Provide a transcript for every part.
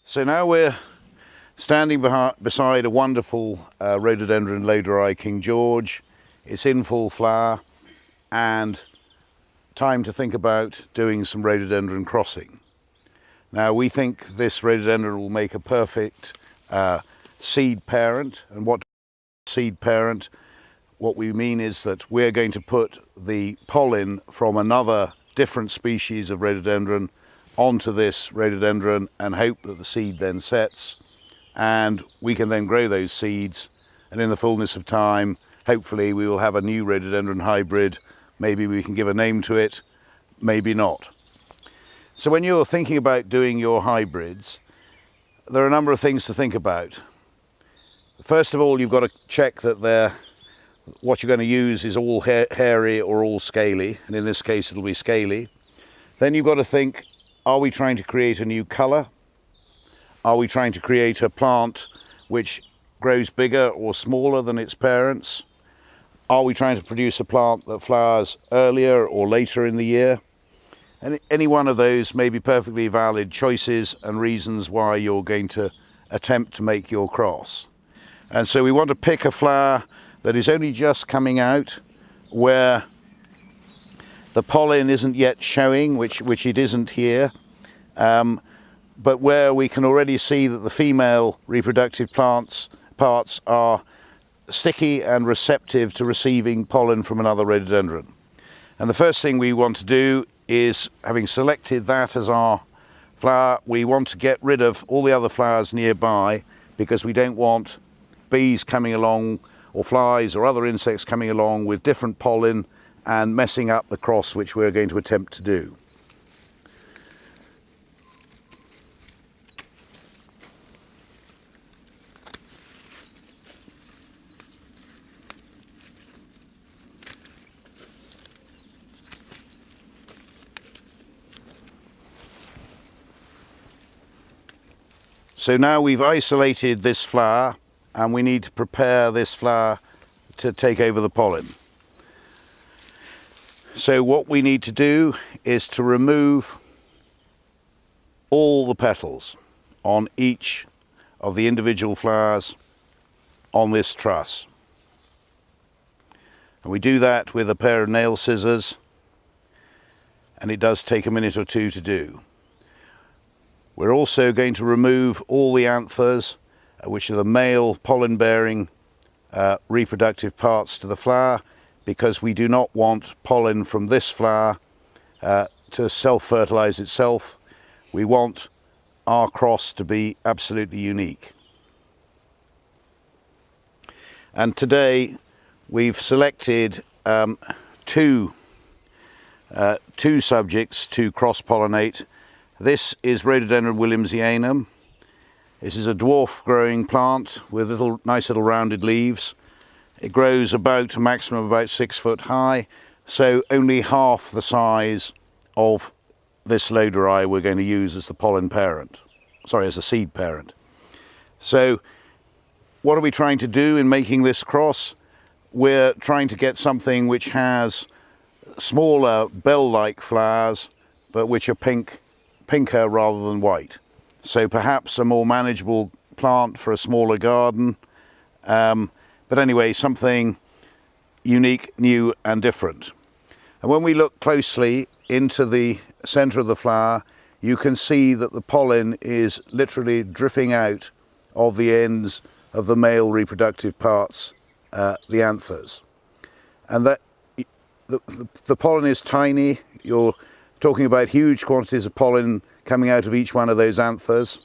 So now we're standing beside a wonderful Rhododendron Loderi King George. It's in full flower and time to think about doing some rhododendron crossing. Now we think this rhododendron will make a perfect seed parent. And what seed parent? What we mean is that we're going to put the pollen from another different species of rhododendron onto this rhododendron and hope that the seed then sets, and we can then grow those seeds, and in the fullness of time hopefully we will have a new rhododendron hybrid. Maybe we can give a name to it, maybe not. So when you're thinking about doing your hybrids, there are a number of things to think about. First of all, you've got to check that what you're going to use is all hairy or all scaly, and in this case it'll be scaly. Then you've got to think, are we trying to create a new colour? Are we trying to create a plant which grows bigger or smaller than its parents? Are we trying to produce a plant that flowers earlier or later in the year? And any one of those may be perfectly valid choices and reasons why you're going to attempt to make your cross. And so we want to pick a flower that is only just coming out, where the pollen isn't yet showing, which it isn't here, but where we can already see that the female reproductive parts are sticky and receptive to receiving pollen from another rhododendron. And the first thing we want to do is, having selected that as our flower, we want to get rid of all the other flowers nearby, because we don't want bees coming along or flies or other insects coming along with different pollen and messing up the cross which we're going to attempt to do. So now we've isolated this flower, and we need to prepare this flower to take over the pollen. So what we need to do is to remove all the petals on each of the individual flowers on this truss. And we do that with a pair of nail scissors, and it does take a minute or two to do. We're also going to remove all the anthers, which are the male pollen-bearing reproductive parts to the flower, because we do not want pollen from this flower to self-fertilize itself. We want our cross to be absolutely unique. And today we've selected two subjects to cross-pollinate. This is Rhododendron williamsianum. This is a dwarf growing plant with nice little rounded leaves. It grows about a maximum of about 6 foot high, so only half the size of this Loderi we're going to use as the pollen parent, as the seed parent. So what are we trying to do in making this cross? We're trying to get something which has smaller bell-like flowers, but which are pinker rather than white. So perhaps a more manageable plant for a smaller garden. But anyway, something unique, new and different. And when we look closely into the center of the flower, you can see that the pollen is literally dripping out of the ends of the male reproductive parts, the anthers. And that the pollen is tiny. You're talking about huge quantities of pollen coming out of each one of those anthers.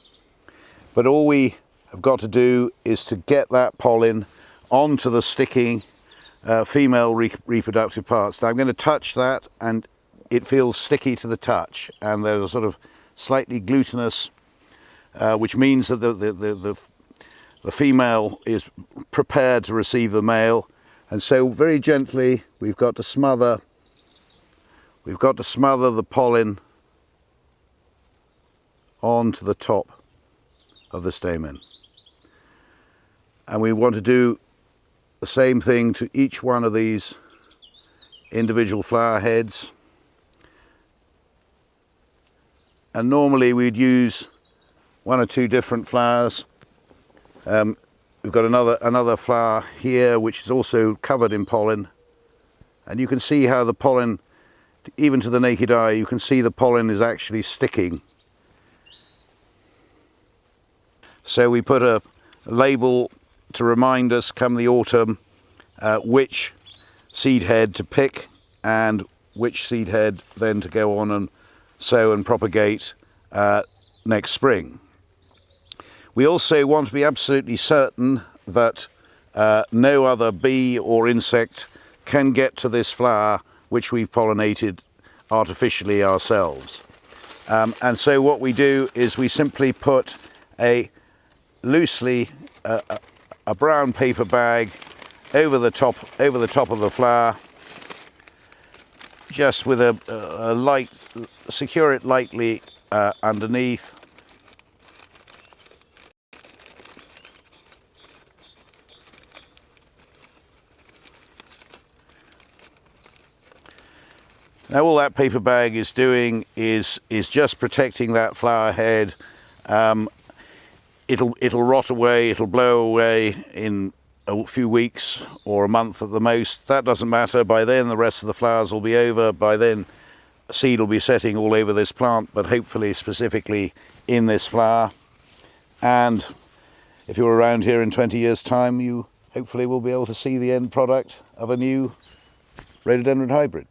But all we have got to do is to get that pollen onto the sticking female reproductive parts. Now I'm going to touch that, and it feels sticky to the touch, and there's a sort of slightly glutinous, which means that the female is prepared to receive the male. And so very gently we've got to smother the pollen onto the top of the stamen. And we want to do the same thing to each one of these individual flower heads. And normally we'd use one or two different flowers. We've got another flower here which is also covered in pollen, and you can see how the pollen, even to the naked eye, you can see the pollen is actually sticking. So we put a label to remind us come the autumn which seed head to pick and which seed head then to go on and sow and propagate next spring. We also want to be absolutely certain that no other bee or insect can get to this flower which we've pollinated artificially ourselves. And so what we do is we simply put a brown paper bag over the top of the flower, just with a light, secure it lightly underneath. Now all that paper bag is doing is just protecting that flower head. It'll rot away, it'll blow away in a few weeks or a month at the most. That doesn't matter. By then the rest of the flowers will be over. By then seed will be setting all over this plant, but hopefully specifically in this flower. And if you're around here in 20 years' time, you hopefully will be able to see the end product of a new rhododendron hybrid.